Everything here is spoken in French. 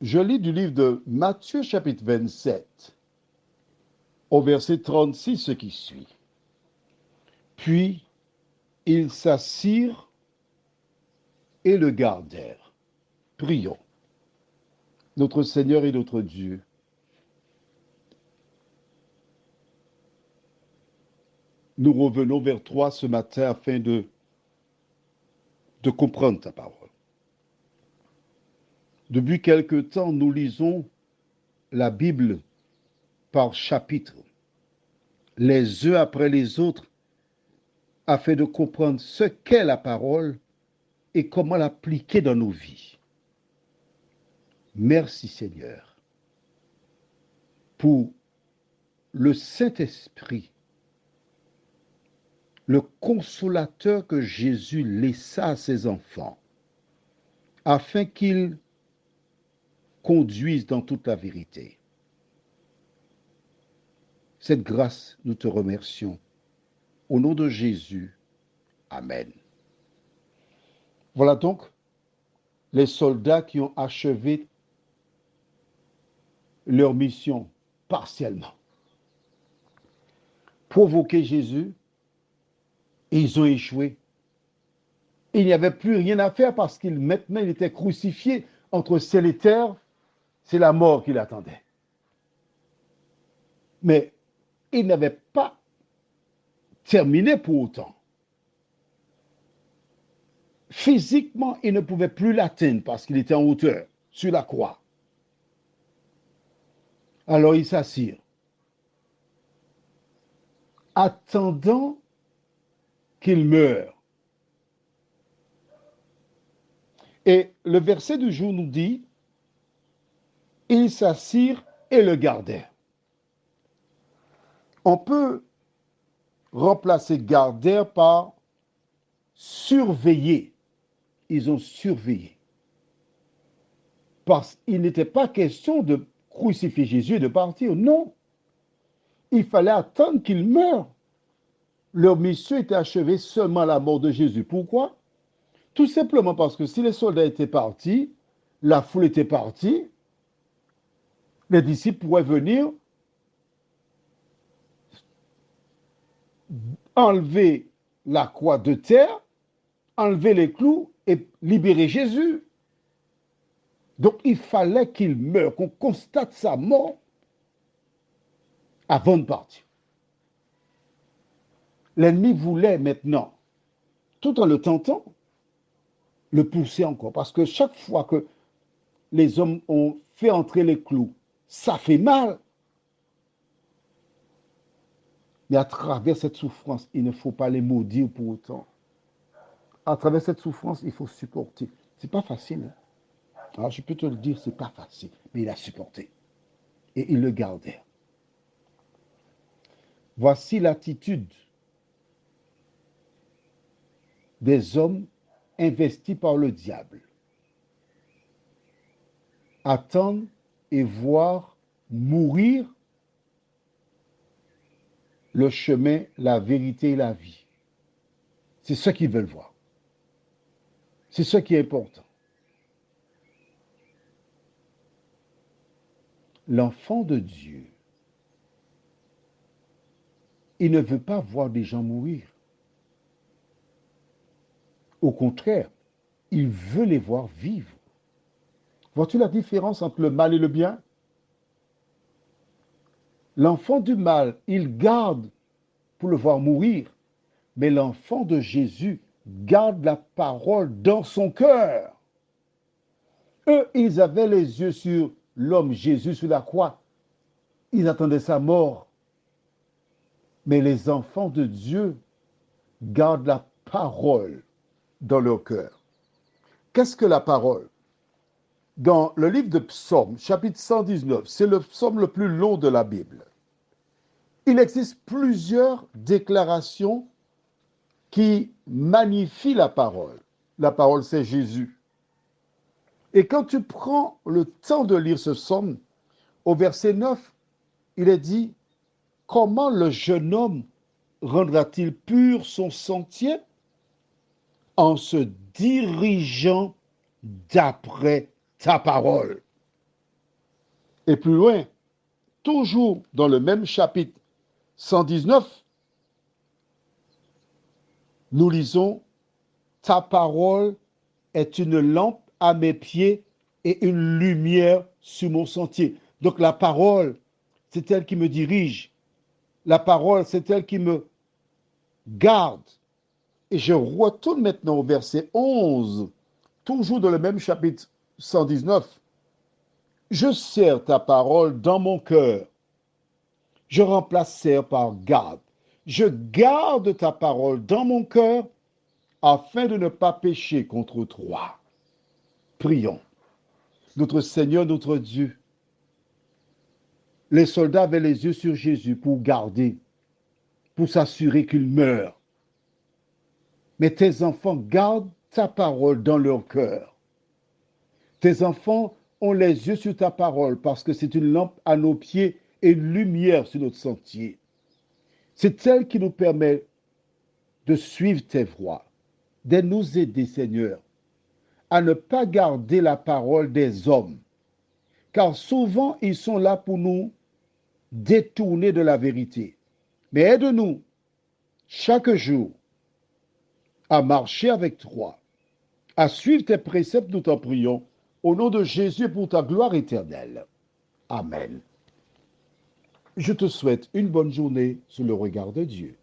Je lis du livre de Matthieu chapitre 27, au verset 36, ce qui suit. Puis ils s'assirent et le gardèrent. Prions. Notre Seigneur et notre Dieu, nous revenons vers toi ce matin afin de comprendre ta parole. Depuis quelque temps, nous lisons la Bible par chapitre, les uns après les autres, afin de comprendre ce qu'est la parole et comment l'appliquer dans nos vies. Merci Seigneur pour le Saint-Esprit, le consolateur que Jésus laissa à ses enfants, afin qu'ils conduisent dans toute la vérité. Cette grâce, nous te remercions. Au nom de Jésus, Amen. Voilà donc les soldats qui ont achevé leur mission partiellement. Provoquer Jésus, et ils ont échoué. Il n'y avait plus rien à faire parce qu'il maintenant il était crucifié entre ciel et terre. C'est la mort qui l'attendait. Mais il n'avait pas terminé pour autant. Physiquement, il ne pouvait plus l'atteindre parce qu'il était en hauteur, sur la croix. Alors il s'assire, attendant qu'il meure. Et le verset du jour nous dit, ils s'assirent et le gardèrent. On peut remplacer gardèrent par surveiller. Ils ont surveillé. Parce qu'il n'était pas question de crucifier Jésus et de partir. Non. Il fallait attendre qu'il meure. Leur mission était achevée seulement à la mort de Jésus. Pourquoi? Tout simplement parce que si les soldats étaient partis, la foule était partie, les disciples pourraient venir enlever la croix de terre, enlever les clous et libérer Jésus. Donc il fallait qu'il meure, qu'on constate sa mort avant de partir. L'ennemi voulait maintenant, tout en le tentant, le pousser encore. Parce que chaque fois que les hommes ont fait entrer les clous, ça fait mal. Mais à travers cette souffrance, il ne faut pas les maudire pour autant. À travers cette souffrance, il faut supporter. C'est pas facile. Hein? Alors je peux te le dire, c'est pas facile. Mais il a supporté. Et il le gardait. Voici l'attitude des hommes investis par le diable. Attendre et voir mourir le chemin, la vérité et la vie. C'est ce qu'ils veulent voir. C'est ce qui est important. L'enfant de Dieu, il ne veut pas voir des gens mourir. Au contraire, il veut les voir vivre. Vois-tu la différence entre le mal et le bien? L'enfant du mal, il garde pour le voir mourir, mais l'enfant de Jésus garde la parole dans son cœur. Eux, ils avaient les yeux sur l'homme Jésus sur la croix. Ils attendaient sa mort. Mais les enfants de Dieu gardent la parole dans leur cœur. Qu'est-ce que la parole? Dans le livre de Psaumes, chapitre 119, c'est le psaume le plus long de la Bible. Il existe plusieurs déclarations qui magnifient la parole. La parole, c'est Jésus. Et quand tu prends le temps de lire ce psaume, au verset 9, il est dit, comment le jeune homme rendra-t-il pur son sentier? En se dirigeant d'après ta parole. Et plus loin, toujours dans le même chapitre 119, nous lisons, ta parole est une lampe à mes pieds et une lumière sur mon sentier. Donc la parole, c'est elle qui me dirige. La parole, c'est elle qui me garde. Et je retourne maintenant au verset 11, toujours dans le même chapitre 119. Je serre ta parole dans mon cœur. Je remplace serre par garde. Je garde ta parole dans mon cœur afin de ne pas pécher contre toi. Prions. Notre Seigneur, notre Dieu, les soldats avaient les yeux sur Jésus pour garder, pour s'assurer qu'il meurt. Mais tes enfants gardent ta parole dans leur cœur. Tes enfants ont les yeux sur ta parole parce que c'est une lampe à nos pieds et une lumière sur notre sentier. C'est elle qui nous permet de suivre tes voies, de nous aider, Seigneur, à ne pas garder la parole des hommes, car souvent ils sont là pour nous détourner de la vérité. Mais aide-nous chaque jour à marcher avec toi, à suivre tes préceptes, nous t'en prions, au nom de Jésus et pour ta gloire éternelle. Amen. Je te souhaite une bonne journée sous le regard de Dieu.